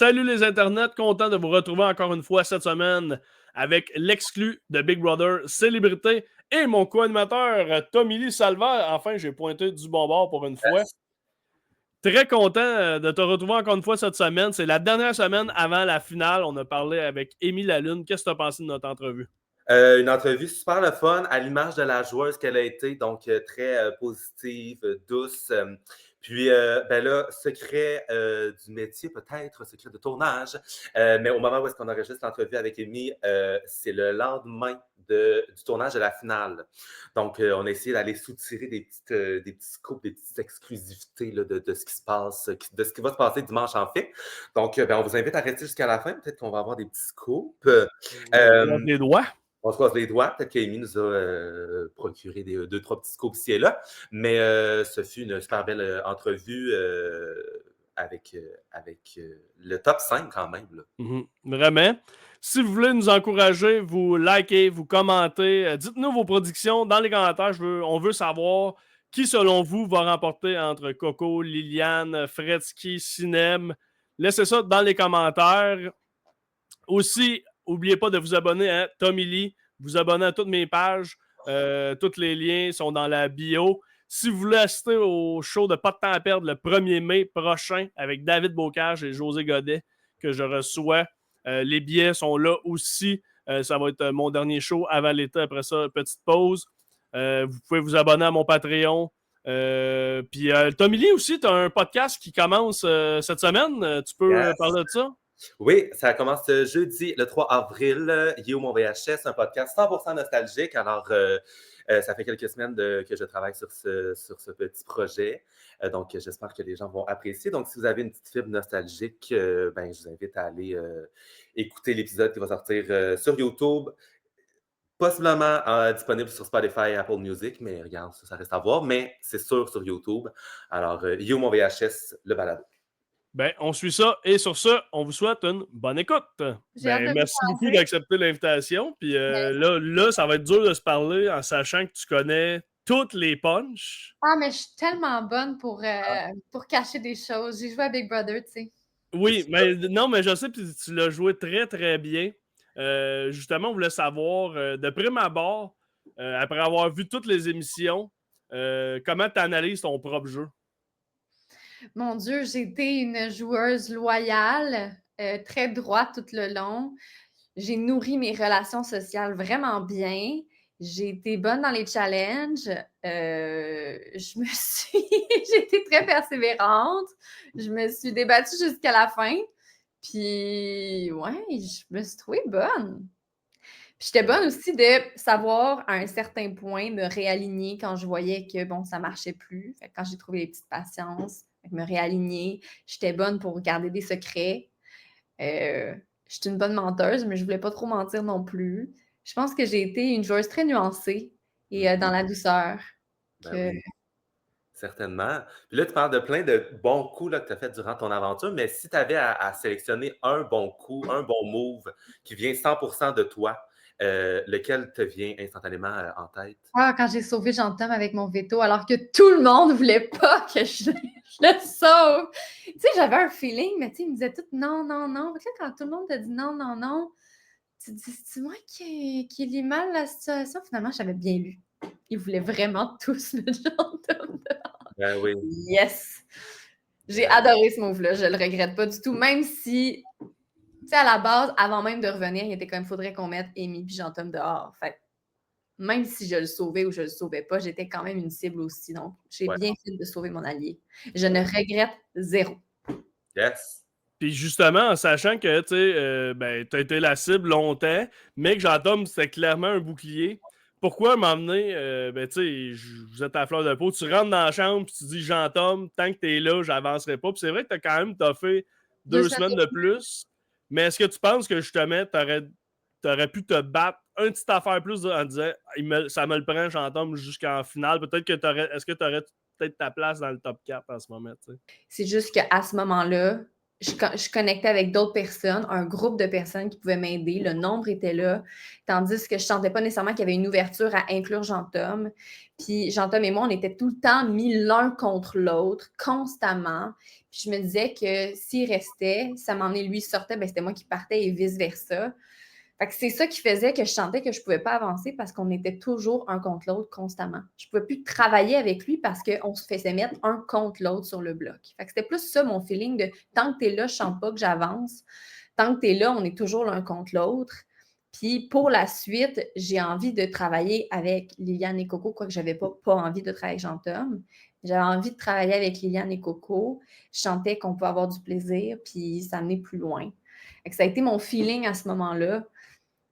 Salut les internets, content de vous retrouver encore une fois cette semaine avec l'exclu de Big Brother Célébrité et mon co-animateur Tommy Lee Salva. Enfin, j'ai pointé du bon bord pour une fois. Très content de te retrouver encore une fois cette semaine. C'est la dernière semaine avant la finale. On a parlé avec Émile Lalune. Qu'est-ce que tu as pensé de notre entrevue? Une entrevue super le fun, à l'image de la joueuse qu'elle a été, donc très positive, douce. Puis, ben là, secret du métier, peut-être, secret de tournage. Mais au moment où est-ce qu'on enregistre l'entrevue avec Amy, c'est le lendemain du tournage de la finale. Donc, on a essayé d'aller soutirer des petits scoops, des petites exclusivités là, de ce qui se passe, de ce qui va se passer dimanche en fait. Donc, ben, on vous invite à rester jusqu'à la fin. Peut-être qu'on va avoir des petits scoops. On croise les doigts. On se croise les doigts. Peut-être qu'Amy nous a procuré deux, trois petits scoops ici et là. Mais ce fut une super belle entrevue avec le top 5 quand même. Là. Vraiment. Si vous voulez nous encourager, vous likez, vous commentez, dites-nous vos prédictions dans les commentaires. On veut savoir qui, selon vous, va remporter entre Coco, Liliane, Fredsky, Sinem. Laissez ça dans les commentaires. Aussi, n'oubliez pas de vous abonner à Tommy Lee, vous abonner à toutes mes pages. Tous les liens sont dans la bio. Si vous voulez assister au show de Pas de temps à perdre le 1er mai prochain avec David Bocage et José Godet que je reçois, les billets sont là aussi. Ça va être mon dernier show avant l'été. Après ça, petite pause. Vous pouvez vous abonner à mon Patreon. Puis Tommy Lee aussi, tu as un podcast qui commence cette semaine. Tu peux parler de ça? Oui, ça commence jeudi, le 3 avril. You, mon VHS, un podcast 100% nostalgique. Alors, ça fait quelques semaines que je travaille sur ce petit projet. Donc, j'espère que les gens vont apprécier. Donc, si vous avez une petite fibre nostalgique, ben, je vous invite à aller écouter l'épisode qui va sortir sur YouTube. Possiblement disponible sur Spotify et Apple Music, mais regarde, ça reste à voir. Mais c'est sûr sur YouTube. Alors, You, mon VHS, le balado. Ben, on suit ça. Et sur ça, on vous souhaite une bonne écoute. Merci beaucoup d'accepter l'invitation. Puis là, ça va être dur de se parler en sachant que tu connais toutes les punchs. Ah, mais je suis tellement bonne pour cacher des choses. J'ai joué à Big Brother, tu sais. Oui, mais non, mais je sais que tu l'as joué très, très bien. Justement, on voulait savoir, de prime abord, après avoir vu toutes les émissions, comment tu analyses ton propre jeu? Mon Dieu, j'ai été une joueuse loyale, très droite tout le long. J'ai nourri mes relations sociales vraiment bien. J'ai été bonne dans les challenges. J'ai été très persévérante. Je me suis débattue jusqu'à la fin. Puis, ouais, je me suis trouvée bonne. Puis j'étais bonne aussi de savoir à un certain point me réaligner quand je voyais que, bon, ça marchait plus. Fait que quand j'ai trouvé les petites patiences, me réaligner. J'étais bonne pour garder des secrets. J'étais une bonne menteuse, mais je voulais pas trop mentir non plus. Je pense que j'ai été une joueuse très nuancée et dans la douceur. Ben oui. Certainement. Puis là, tu parles de plein de bons coups là, que tu as fait durant ton aventure, mais si tu avais à sélectionner un bon coup, un bon move qui vient 100% de toi, lequel te vient instantanément en tête? Ah, quand j'ai sauvé Jean-Tom avec mon veto, alors que tout le monde ne voulait pas que je le sauve. Tu sais, j'avais un feeling, mais tu sais, ils me disaient tout non, non, non. Fait que là, quand tout le monde te dit non, non, non, tu te dis, c'est moi qui lis mal la situation. Finalement, j'avais bien lu. Ils voulaient vraiment tous mettre Jean-Tom dehors. Ben oui. Yes! J'ai adoré ce move-là. Je le regrette pas du tout. Même si, tu sais, à la base, avant même de revenir, il était comme, faudrait qu'on mette Amy et Jean-Tom dehors. Fait même si je le sauvais ou je le sauvais pas, j'étais quand même une cible aussi. Donc, j'ai bien fait de sauver mon allié. Je ne regrette zéro. Yes! Puis justement, en sachant que tu as été la cible longtemps, mais que Jean-Tom, c'était clairement un bouclier, pourquoi m'emmener, vous êtes à fleur de peau, tu rentres dans la chambre et tu dis Jean-Tom, tant que tu es là, j'avancerai pas. Puis c'est vrai que tu as quand même fait 2 semaines de plus, mais est-ce que tu penses que justement, tu aurais pu te battre une petite affaire plus en disant ça me le prend, Jean-Tom, jusqu'en finale? Peut-être que est-ce que tu aurais peut-être ta place dans le top 4 en ce moment? T'sais? C'est juste qu'à ce moment-là, je connectais avec d'autres personnes, un groupe de personnes qui pouvaient m'aider. Le nombre était là. Tandis que je ne sentais pas nécessairement qu'il y avait une ouverture à inclure Jean-Tom. Puis Jean-Tom et moi, on était tout le temps mis l'un contre l'autre, constamment. Puis je me disais que s'il restait, ça m'en est lui sortait, ben c'était moi qui partais et vice-versa. Fait que c'est ça qui faisait que je sentais que je ne pouvais pas avancer parce qu'on était toujours un contre l'autre constamment. Je ne pouvais plus travailler avec lui parce qu'on se faisait mettre un contre l'autre sur le bloc. Fait que c'était plus ça mon feeling de tant que tu es là, je ne sens pas que j'avance. Tant que tu es là, on est toujours l'un contre l'autre. Puis pour la suite, j'ai envie de travailler avec Liliane et Coco, quoique je n'avais pas envie de travailler avec Jean-Tom. J'avais envie de travailler avec Liliane et Coco. Je sentais qu'on pouvait avoir du plaisir, puis s'amener plus loin. Fait que ça a été mon feeling à ce moment-là.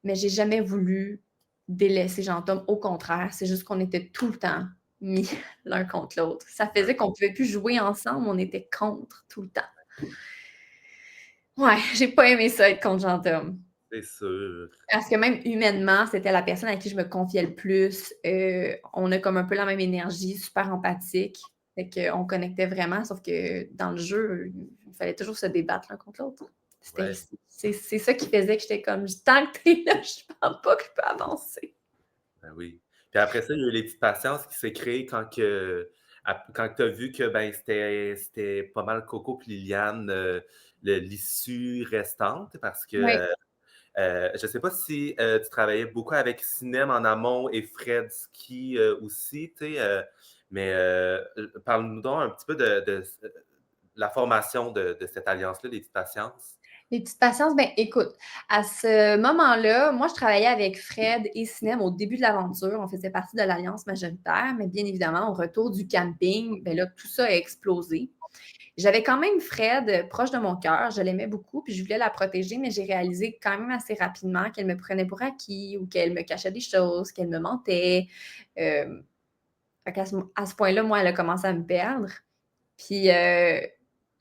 Mais j'ai jamais voulu délaisser Jean-Tom. Au contraire, c'est juste qu'on était tout le temps mis l'un contre l'autre. Ça faisait qu'on ne pouvait plus jouer ensemble, on était contre tout le temps. Ouais, j'ai pas aimé ça être contre Jean-Tom. C'est sûr. Parce que même humainement, c'était la personne à qui je me confiais le plus. On a comme un peu la même énergie, super empathique. Fait qu'on connectait vraiment, sauf que dans le jeu, il fallait toujours se débattre l'un contre l'autre. Ouais. C'est ça qui faisait que j'étais comme, tant que t'es là, je pense pas que je peux avancer. Ben oui. Puis après ça, il y a eu les petites patiences qui s'est créées quand tu as vu que ben, c'était pas mal Coco et Liliane l'issue restante parce que Oui. je ne sais pas si tu travaillais beaucoup avec Sinem en amont et Fred Ski aussi, tu sais, mais parle-nous donc un petit peu de la formation de cette alliance-là, les petites patiences. Les petites patiences, ben écoute, à ce moment-là, moi, je travaillais avec Fred et Sinem au début de l'aventure. On faisait partie de l'alliance majoritaire, mais bien évidemment, au retour du camping, ben là, tout ça a explosé. J'avais quand même Fred proche de mon cœur, je l'aimais beaucoup, puis je voulais la protéger, mais j'ai réalisé quand même assez rapidement qu'elle me prenait pour acquis ou qu'elle me cachait des choses, qu'elle me mentait. À ce point-là, moi, elle a commencé à me perdre. Puis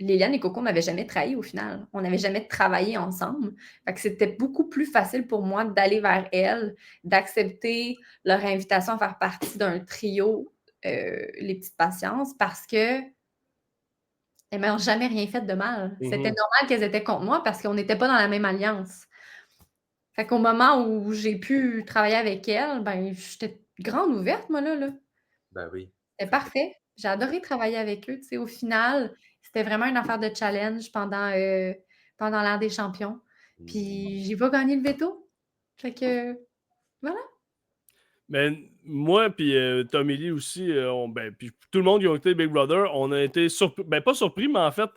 Liliane et Coco m'avaient jamais trahi au final. On n'avait jamais travaillé ensemble. Fait que c'était beaucoup plus facile pour moi d'aller vers elles, d'accepter leur invitation à faire partie d'un trio, les petites patiences, parce que elles m'ont jamais rien fait de mal. C'était normal qu'elles étaient contre moi parce qu'on n'était pas dans la même alliance. Fait qu'au moment où j'ai pu travailler avec elles, ben j'étais grande ouverte, moi, là. Ben oui. C'était parfait. J'ai adoré travailler avec eux. Tu sais, au final, c'était vraiment une affaire de challenge pendant l'ère des champions. Puis j'ai pas gagné le veto. Fait que voilà. Mais moi, puis Tommy Lee aussi, puis tout le monde qui a été Big Brother, on a été surpris, ben pas surpris, mais en fait,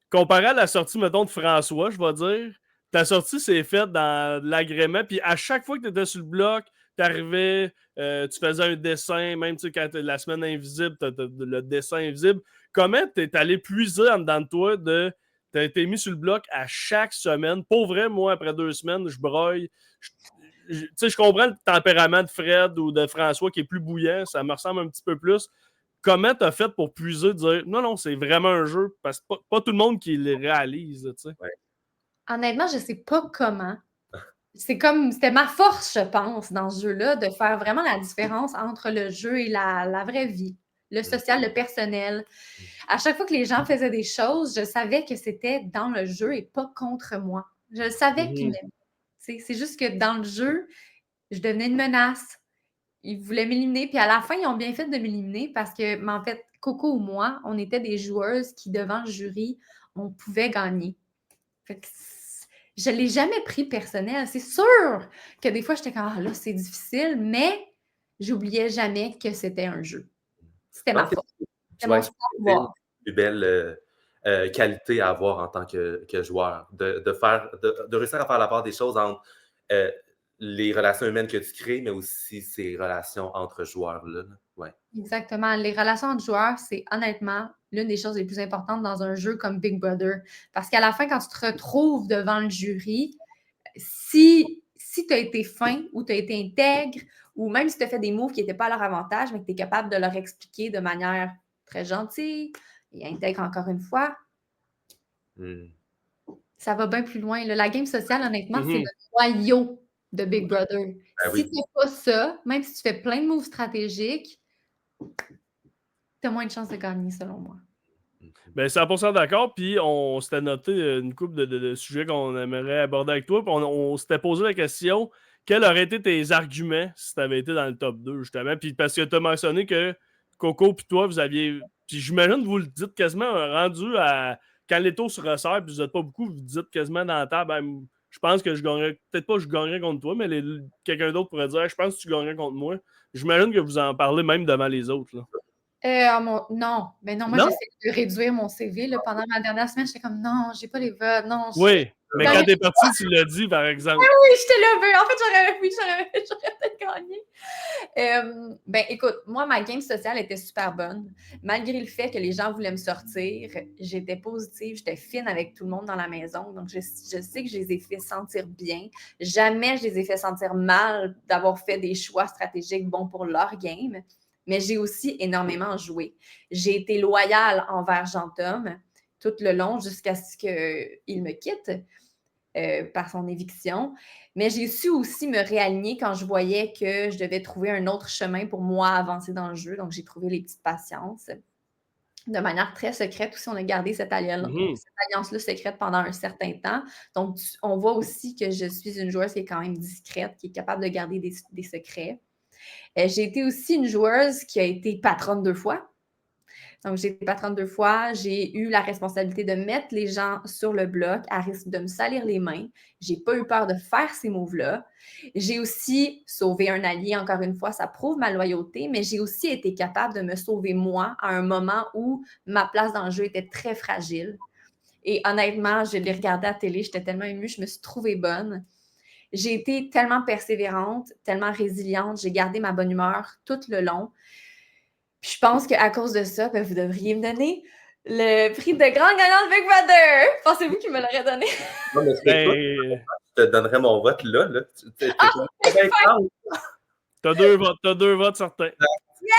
comparé à la sortie, mettons, de François, je vais dire, ta sortie s'est faite dans l'agrément, puis à chaque fois que tu étais sur le bloc, tu arrivais, tu faisais un dessin, même quand la semaine invisible, t'as le dessin invisible. Comment tu es allé puiser en dedans de toi tu as été mis sur le bloc à chaque semaine? Pour vrai, moi, après 2 semaines, je broille. Je comprends le tempérament de Fred ou de François qui est plus bouillant, ça me ressemble un petit peu plus. Comment tu as fait pour puiser, dire non, c'est vraiment un jeu, parce que pas tout le monde qui le réalise, tu sais. Ouais. Honnêtement, je sais pas comment. C'était ma force, je pense, dans ce jeu-là, de faire vraiment la différence entre le jeu et la vraie vie. Le social, le personnel. À chaque fois que les gens faisaient des choses, je savais que c'était dans le jeu et pas contre moi. Je savais qu'ils m'aimaient. C'est juste que dans le jeu, je devenais une menace. Ils voulaient m'éliminer, puis à la fin, ils ont bien fait de m'éliminer parce que, mais en fait, Coco ou moi, on était des joueuses qui, devant le jury, on pouvait gagner. Fait que je ne l'ai jamais pris personnel. C'est sûr que des fois, j'étais comme, ah là, c'est difficile, mais j'oubliais jamais que c'était un jeu. C'était ma force. C'était mon savoir. Une plus belle qualité à avoir en tant que joueur, de réussir à faire la part des choses entre les relations humaines que tu crées, mais aussi ces relations entre joueurs-là. Ouais. Exactement. Les relations entre joueurs, c'est honnêtement l'une des choses les plus importantes dans un jeu comme Big Brother. Parce qu'à la fin, quand tu te retrouves devant le jury, si tu as été fin ou tu as été intègre, ou même si tu as fait des moves qui n'étaient pas à leur avantage, mais que tu es capable de leur expliquer de manière très gentille et intègre encore une fois, ça va bien plus loin. La game sociale, honnêtement, c'est le noyau de Big Brother. Si tu n'as pas ça, même si tu fais plein de moves stratégiques, tu as moins de chances de gagner, selon moi. Ben, 100% d'accord. Puis on s'était noté une couple de sujets qu'on aimerait aborder avec toi. Puis on s'était posé la question, quels auraient été tes arguments si tu avais été dans le top 2, justement. Puis parce que tu as mentionné que Coco puis toi, vous aviez. Puis j'imagine que vous le dites quasiment rendu à. Quand les taux se resserrent, puis vous n'êtes pas beaucoup, vous dites quasiment dans la table, ben, je pense que je gagnerais. Peut-être pas que je gagnerais contre toi, mais quelqu'un d'autre pourrait dire, je pense que tu gagnerais contre moi. J'imagine que vous en parlez même devant les autres. Là. Non, mais non, moi Non? j'essaie de réduire mon CV. Là, pendant ma dernière semaine, j'étais comme non, j'ai pas les votes. Non, Oui, mais quand t'es parti, tu l'as dit, par exemple. oui, j'étais là. En fait, j'aurais peut-être gagné. Ben écoute, moi, ma game sociale était super bonne. Malgré le fait que les gens voulaient me sortir, j'étais positive, j'étais fine avec tout le monde dans la maison. Donc, je sais que je les ai fait sentir bien. Jamais je les ai fait sentir mal d'avoir fait des choix stratégiques bons pour leur game. Mais j'ai aussi énormément joué. J'ai été loyale envers Jean-Tom tout le long jusqu'à ce qu'il me quitte par son éviction. Mais j'ai su aussi me réaligner quand je voyais que je devais trouver un autre chemin pour moi avancer dans le jeu. Donc, j'ai trouvé les petites patiences. De manière très secrète aussi, on a gardé cette alliance-là secrète pendant un certain temps. Donc, on voit aussi que je suis une joueuse qui est quand même discrète, qui est capable de garder des secrets. J'ai été aussi une joueuse qui a été patronne 2 fois. Donc, j'ai été patronne 2 fois. J'ai eu la responsabilité de mettre les gens sur le bloc à risque de me salir les mains. J'ai pas eu peur de faire ces moves-là. J'ai aussi sauvé un allié, encore une fois, ça prouve ma loyauté, mais j'ai aussi été capable de me sauver moi à un moment où ma place dans le jeu était très fragile. Et honnêtement, je l'ai regardé à la télé, j'étais tellement émue, je me suis trouvée bonne. J'ai été tellement persévérante, tellement résiliente, j'ai gardé ma bonne humeur tout le long. Puis je pense qu'à cause de ça, ben, vous devriez me donner le prix de grande gagnante Big Brother. Pensez-vous qu'il me l'aurait donné? Non, mais Ben, je te donnerais mon vote là. t'as 2 votes. T'as 2 votes certains.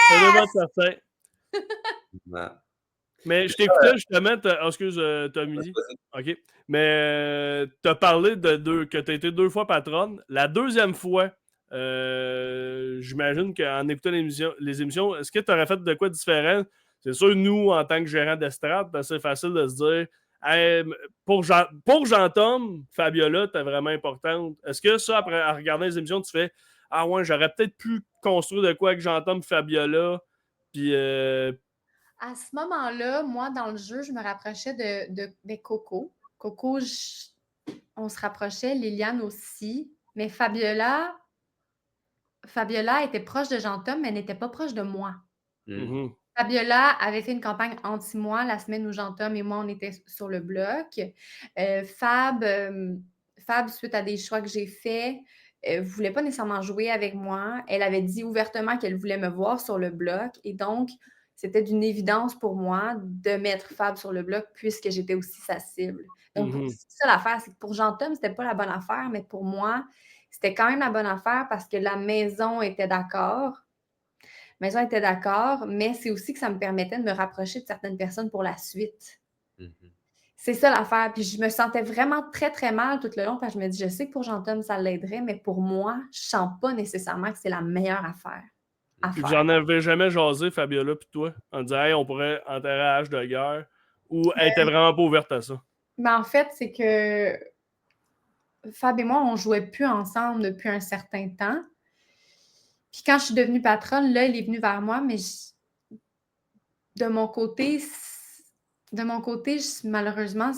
T'as 2 votes certains. Non. Mais je t'écoutais justement. Excuse, Tommy. OK. Mais t'as parlé que t'as été 2 fois patronne. La deuxième fois, j'imagine qu'en écoutant les émissions, est-ce que tu aurais fait de quoi de différent? C'est sûr, nous, en tant que gérant d'estrade, c'est facile de se dire hey, pour Jean-Tom, Fabiola, t'es vraiment importante. Est-ce que ça, après, en regardant les émissions, tu fais ah ouais, j'aurais peut-être pu construire de quoi avec Jean-Tom, Fabiola, puis À ce moment-là, moi, dans le jeu, je me rapprochais de Coco. Coco, on se rapprochait, Liliane aussi. Mais Fabiola était proche de Jean-Tom, mais elle n'était pas proche de moi. Fabiola avait fait une campagne anti-moi la semaine où Jean-Tom et moi, on était sur le bloc. Fab, suite à des choix que j'ai faits, ne voulait pas nécessairement jouer avec moi. Elle avait dit ouvertement qu'elle voulait me voir sur le bloc. Et donc, c'était d'une évidence pour moi de mettre Fab sur le bloc puisque j'étais aussi sa cible. Donc, c'est ça l'affaire, c'est que pour Jean-Tom, c'était pas la bonne affaire, mais pour moi, c'était quand même la bonne affaire parce que la maison était d'accord. Mais c'est aussi que ça me permettait de me rapprocher de certaines personnes pour la suite. C'est ça l'affaire. Puis je me sentais vraiment très, très mal tout le long parce que je me dis, je sais que pour Jean-Tom, ça l'aiderait, mais pour moi, je ne sens pas nécessairement que c'est la meilleure affaire. Puis vous n'en avez jamais jasé, Fabiola, puis toi, en disant hey, on pourrait enterrer à hache de guerre, ou elle était vraiment pas ouverte à ça? Mais en fait, c'est que Fab et moi, on ne jouait plus ensemble depuis un certain temps. Puis quand je suis devenue patronne, là, il est venu vers moi, mais de mon côté, malheureusement,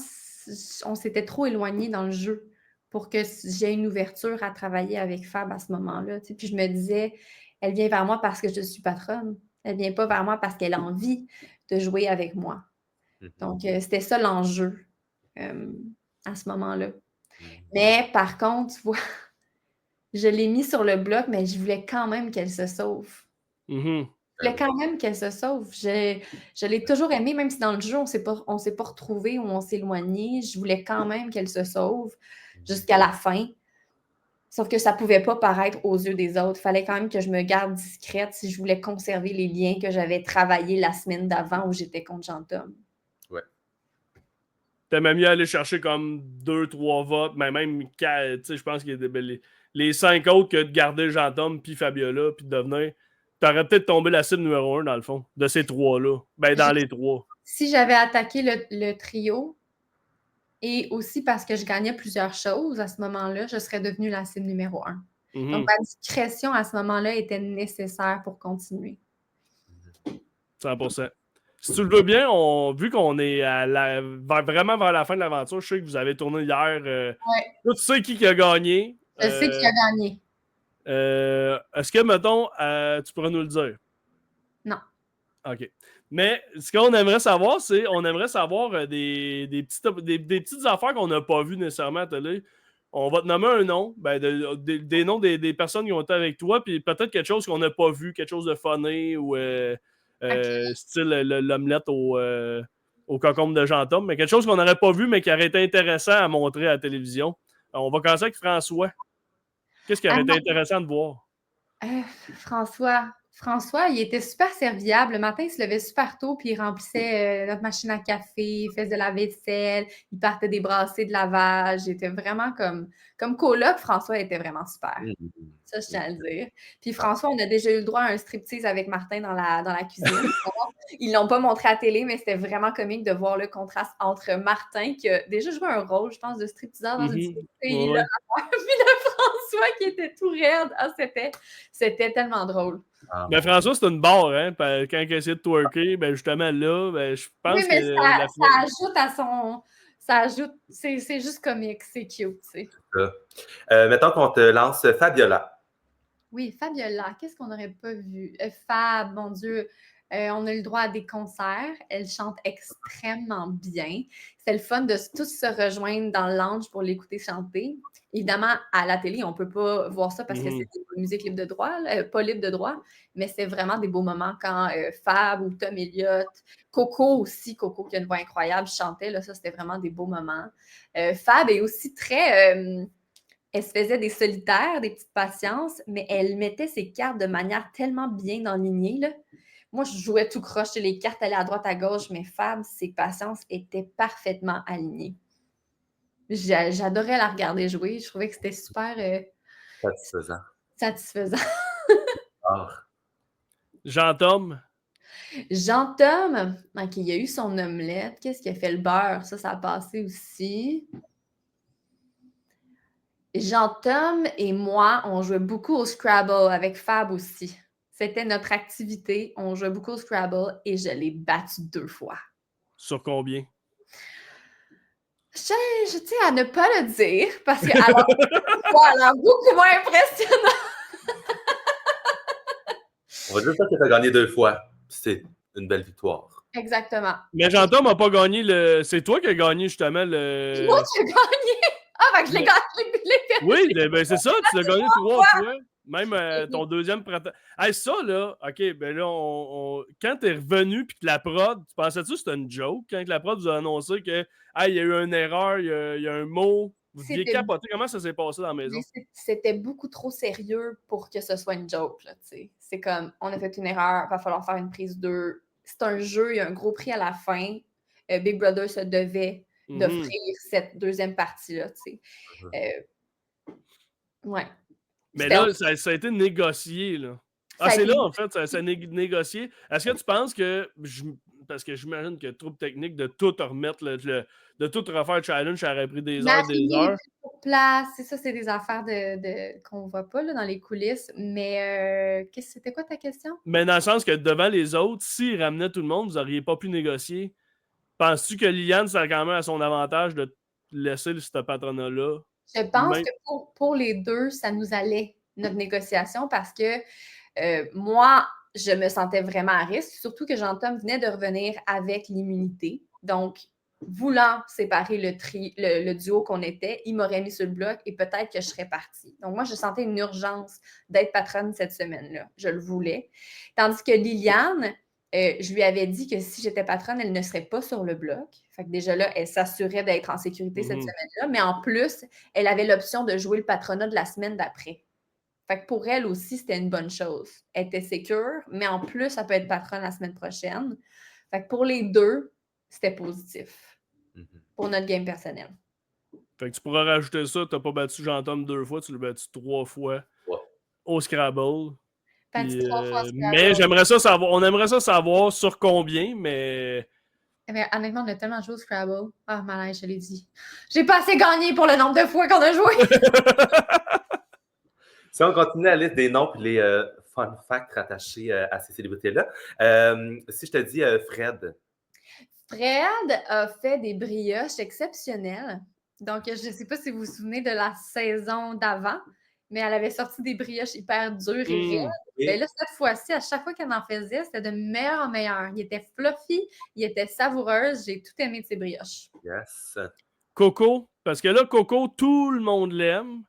on s'était trop éloigné dans le jeu pour que j'ai une ouverture à travailler avec Fab à ce moment-là. Puis je me disais, elle vient vers moi parce que je suis patronne. Elle ne vient pas vers moi parce qu'elle a envie de jouer avec moi. Donc, c'était ça l'enjeu à ce moment-là. Mais par contre, tu vois, je l'ai mis sur le bloc, mais je voulais quand même qu'elle se sauve. Je voulais quand même qu'elle se sauve. Je l'ai toujours aimée, même si dans le jeu, on ne s'est pas retrouvés ou on s'est éloigné. Je voulais quand même qu'elle se sauve jusqu'à la fin. Sauf que ça ne pouvait pas paraître aux yeux des autres. Il fallait quand même que je me garde discrète si je voulais conserver les liens que j'avais travaillés la semaine d'avant où j'étais contre Jean-Tom. Ouais. T'aimais mieux aller chercher comme 2-3 votes, mais même 4, je pense qu'il y a les 5 autres que de garder Jean-Tom puis Fabiola, puis de devenir t'aurais peut-être tombé la cible numéro 1 dans le fond, de ces 3-là. Ben, dans les 3. Si j'avais attaqué le trio, et aussi parce que je gagnais plusieurs choses à ce moment-là, je serais devenue la cible numéro 1. Donc, ma discrétion à ce moment-là était nécessaire pour continuer. 100%. Si tu le veux bien, vu qu'on est vraiment vers la fin de l'aventure, je sais que vous avez tourné hier. Là, tu sais qui a gagné. Je sais qui a gagné. Est-ce que, mettons, tu pourrais nous le dire? Non. OK. Mais ce qu'on aimerait savoir, c'est des petites affaires qu'on n'a pas vues nécessairement à la télé. On va te nommer un nom, des noms des personnes qui ont été avec toi, puis peut-être quelque chose qu'on n'a pas vu, quelque chose de funny ou style l'omelette au concombre de Jean-Tom, mais quelque chose qu'on n'aurait pas vu, mais qui aurait été intéressant à montrer à la télévision. On va commencer avec François. Qu'est-ce qui aurait été intéressant de voir? François, il était super serviable. Le matin, il se levait super tôt, puis il remplissait notre machine à café, il faisait la vaisselle, il partait des brassées de lavage. Il était vraiment comme coloc. François était vraiment super. Ça, je tiens à le dire. Puis François, on a déjà eu le droit à un striptease avec Martin dans la cuisine. Ils ne l'ont pas montré à la télé, mais c'était vraiment comique de voir le contraste entre Martin, qui a déjà joué un rôle, je pense, de stripteaseur dans une série, puis de François qui était tout raide. Ah, c'était tellement drôle. Mais François, c'est une barre, hein? Quand il essayait de twerker, ben justement là, je pense mais que ça ajoute à son. Ça ajoute. C'est juste comique, c'est cute, tu sais. Mettons qu'on te lance Fabiola. Oui, Fabiola, qu'est-ce qu'on n'aurait pas vu? Fab, mon Dieu. On a eu le droit à des concerts. Elle chante extrêmement bien. C'est le fun de tous se rejoindre dans le lounge pour l'écouter chanter. Évidemment, à la télé, on ne peut pas voir ça parce que c'est une musique libre de droit, pas libre de droit, mais c'est vraiment des beaux moments quand Fab ou Tom Elliott, Coco aussi, Coco qui a une voix incroyable, chantait. Là, ça, c'était vraiment des beaux moments. Fab est aussi très... elle se faisait des solitaires, des petites patiences, mais elle mettait ses cartes de manière tellement bien enlignée, là. Moi, je jouais tout croche, les cartes allaient à droite, à gauche, mais Fab, ses patiences étaient parfaitement alignées. J'adorais la regarder jouer. Je trouvais que c'était super satisfaisant. Jean-Tom. Jean-Tom, OK, il a eu son omelette. Qu'est-ce qui a fait le beurre? Ça a passé aussi. Jean-Tom et moi, on jouait beaucoup au Scrabble avec Fab aussi. C'était notre activité. On jouait beaucoup au Scrabble et je l'ai battu 2 fois. Sur combien? Je tiens à ne pas le dire parce qu'elle a l'air beaucoup moins impressionnante. On va dire ça que tu as gagné 2 fois. C'est une belle victoire. Exactement. Mais Jean-Tom n'a pas gagné le. C'est toi qui as gagné justement le. Moi, tu as gagné! Ah, fait que je l'ai gagné. Oui, ben c'est ça, tu l'as gagné 3 fois. Même ton deuxième printemps. Hey, ça, là, OK, ben là, quand t'es revenu puis que la prod, tu pensais-tu que c'était une joke quand la prod vous a annoncé que il y a eu une erreur, il y a un mot, vous deviez capoter. Comment ça s'est passé dans la maison? C'était beaucoup trop sérieux pour que ce soit une joke, là, tu sais. C'est comme, on a fait une erreur, il va falloir faire une prise 2. C'est un jeu, il y a un gros prix à la fin. Big Brother se devait d'offrir cette deuxième partie-là, tu sais. Ouais. Mais là, ça a été négocié, là. C'est là, en fait, ça a négocié. Est-ce que tu penses que... Parce que j'imagine que trouble technique de tout remettre, de tout refaire le challenge, ça aurait pris des heures, des heures. Pour place, c'est ça, c'est des affaires qu'on ne voit pas là, dans les coulisses. Mais c'était quoi ta question? Mais dans le sens que devant les autres, s'ils ramenaient tout le monde, vous n'auriez pas pu négocier. Penses-tu que Liliane, ça quand même à son avantage de laisser ce patronat-là? Je pense que pour les deux, ça nous allait, notre négociation, parce que moi, je me sentais vraiment à risque, surtout que Jean-Tom venait de revenir avec l'immunité. Donc, voulant séparer le duo qu'on était, il m'aurait mis sur le bloc et peut-être que je serais partie. Donc, moi, je sentais une urgence d'être patronne cette semaine-là. Je le voulais. Tandis que Liliane, je lui avais dit que si j'étais patronne, elle ne serait pas sur le bloc. Fait que déjà là, elle s'assurait d'être en sécurité cette semaine-là. Mais en plus, elle avait l'option de jouer le patronat de la semaine d'après. Fait que pour elle aussi, c'était une bonne chose. Elle était sécure, mais en plus, ça peut être patronne la semaine prochaine. Fait que pour les deux, c'était positif pour notre game personnel. Fait que tu pourras rajouter ça, t'as pas battu Jean-Tom 2 fois, tu l'as battu 3 fois au Scrabble. Puis, trop fort, mais j'aimerais ça savoir, on aimerait ça savoir sur combien, mais... Honnêtement, on a tellement joué au Scrabble. Ah, malin, je l'ai dit. J'ai pas assez gagné pour le nombre de fois qu'on a joué. Si on continue la liste des noms et les fun facts rattachés à ces célébrités-là, si je te dis Fred. Fred a fait des brioches exceptionnelles. Donc, je ne sais pas si vous vous souvenez de la saison d'avant, mais elle avait sorti des brioches hyper dures et raides. Mais là, cette fois-ci, à chaque fois qu'elle en faisait, c'était de meilleur en meilleur. Il était fluffy, il était savoureuse. J'ai tout aimé de ses brioches. Yes. Coco, parce que là, Coco, tout le monde l'aime.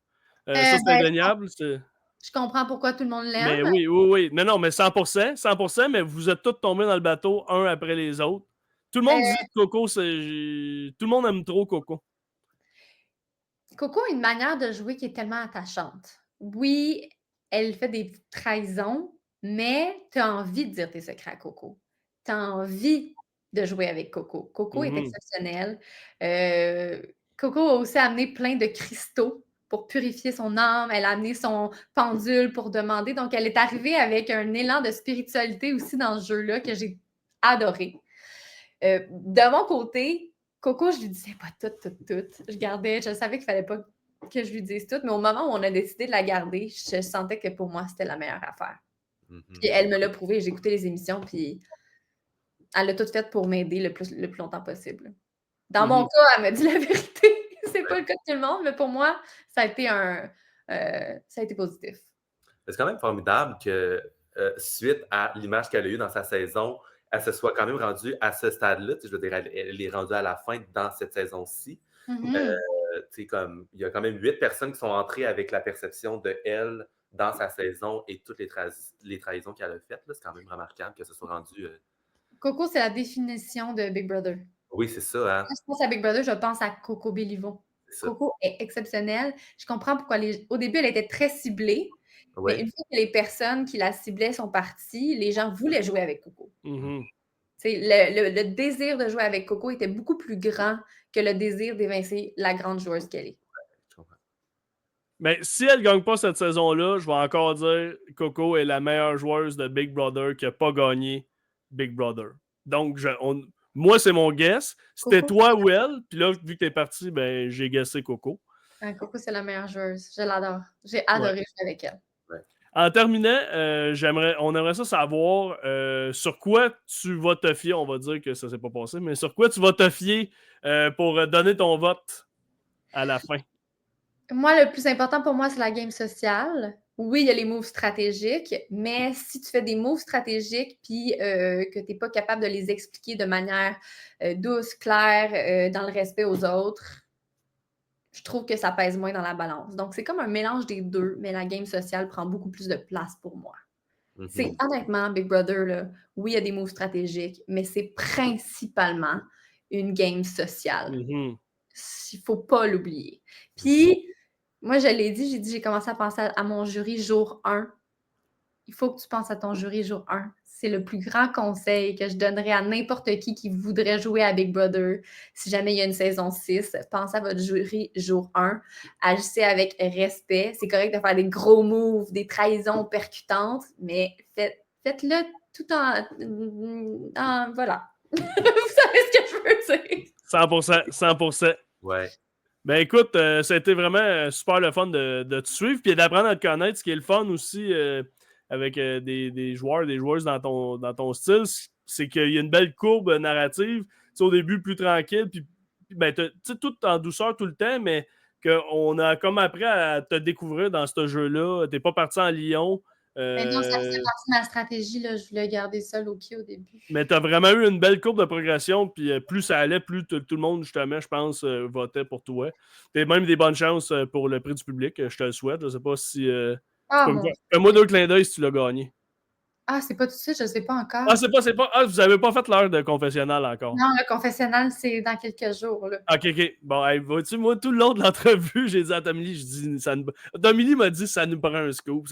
Ça, c'est indéniable. Je comprends pourquoi tout le monde l'aime. Mais oui. Non, mais 100%, mais vous êtes tous tombés dans le bateau, un après les autres. Tout le monde dit que Coco, tout le monde aime trop Coco. Coco a une manière de jouer qui est tellement attachante. Oui, elle fait des petites trahisons, mais tu as envie de dire tes secrets à Coco. Tu as envie de jouer avec Coco. Coco est exceptionnelle. Coco a aussi amené plein de cristaux pour purifier son âme. Elle a amené son pendule pour demander. Donc, elle est arrivée avec un élan de spiritualité aussi dans ce jeu-là que j'ai adoré. De mon côté, Coco, je lui disais pas tout. Je savais qu'il fallait pas que je lui dise tout, mais au moment où on a décidé de la garder, je sentais que pour moi, c'était la meilleure affaire. Puis elle me l'a prouvé, j'ai écouté les émissions, puis elle a tout fait pour m'aider le plus longtemps possible. Dans mon cas, elle m'a dit la vérité. C'est pas le cas de tout le monde, mais pour moi, ça a été positif. C'est quand même formidable que suite à l'image qu'elle a eue dans sa saison, elle se soit quand même rendue à ce stade-là. Je veux dire, elle est rendue à la fin dans cette saison-ci. Comme, il y a quand même 8 personnes qui sont entrées avec la perception de elle dans sa saison et toutes les trahisons qu'elle a faites. C'est quand même remarquable que ce soit rendu... Coco, c'est la définition de Big Brother. Oui, c'est ça. Hein? Quand je pense à Big Brother, je pense à Coco Béliveau. Coco est exceptionnelle. Je comprends pourquoi au début, elle était très ciblée. Ouais. Mais une fois que les personnes qui la ciblaient sont parties, les gens voulaient jouer avec Coco. Le désir de jouer avec Coco était beaucoup plus grand que le désir d'évincer la grande joueuse qu'elle est. Mais si elle ne gagne pas cette saison-là, je vais encore dire Coco est la meilleure joueuse de Big Brother qui n'a pas gagné Big Brother. Donc, moi, c'est mon guess. C'était toi ou elle. Puis là, vu que tu es parti, ben, j'ai guessé Coco. Coco, c'est la meilleure joueuse. Je l'adore. J'ai adoré jouer avec elle. Ouais. En terminant, on aimerait ça savoir sur quoi tu vas te fier. On va dire que ça ne s'est pas passé, mais sur quoi tu vas te fier pour donner ton vote à la fin? Moi, le plus important pour moi, c'est la game sociale. Oui, il y a les moves stratégiques, mais si tu fais des moves stratégiques puis que tu n'es pas capable de les expliquer de manière douce, claire, dans le respect aux autres, je trouve que ça pèse moins dans la balance. Donc, c'est comme un mélange des deux, mais la game sociale prend beaucoup plus de place pour moi. C'est honnêtement, Big Brother, là, oui, il y a des moves stratégiques, mais c'est principalement une game sociale. Il ne faut pas l'oublier. Puis, moi, je l'ai dit, j'ai commencé à penser à mon jury jour 1. Il faut que tu penses à ton jury jour 1. C'est le plus grand conseil que je donnerais à n'importe qui voudrait jouer à Big Brother. Si jamais il y a une saison 6, pensez à votre jury jour 1. Agissez avec respect. C'est correct de faire des gros moves, des trahisons percutantes, mais faites-le tout en voilà. Vous savez ce que je veux dire. 100%. Ouais. Ben écoute, ça a été vraiment super le fun de te suivre puis d'apprendre à te connaître. Ce qui est le fun aussi avec des joueurs, des joueuses dans ton style, c'est qu'il y a une belle courbe narrative. T'sais, au début, plus tranquille, puis ben, tout en douceur tout le temps, mais qu'on a comme appris à te découvrir dans ce jeu-là. T'es pas parti en Lyon. Mais non, ça faisait partie de ma stratégie. Là. Je voulais garder ça low-key au début. Mais tu as vraiment eu une belle courbe de progression. Puis plus ça allait, plus tout le monde, justement, je pense, votait pour toi. Tu as même des bonnes chances pour le prix du public. Je te le souhaite. Je ne sais pas si. Fais-moi 2 clins d'œil si tu l'as gagné. Ah, c'est pas tout de suite, je ne sais pas encore. Ah, c'est pas. Ah, vous n'avez pas fait l'heure de confessionnal encore. Non, le confessionnal, c'est dans quelques jours. Là. OK. Bon, hey, vois-tu, moi, tout le long de l'entrevue, j'ai dit à Tommy, Tommy m'a dit ça nous prend un scoop,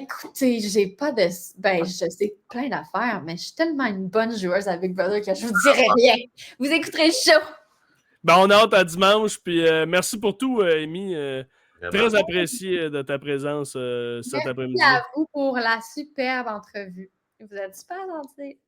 Écoutez, j'ai pas de. Ben, je sais plein d'affaires, mais je suis tellement une bonne joueuse à Big Brother que je vous dirai rien. Vous écouterez le show. Ben, on a hâte à dimanche, puis merci pour tout, Amy. Vraiment. Très apprécié de ta présence cet Merci après-midi. à vous pour la superbe entrevue. Vous êtes super gentils.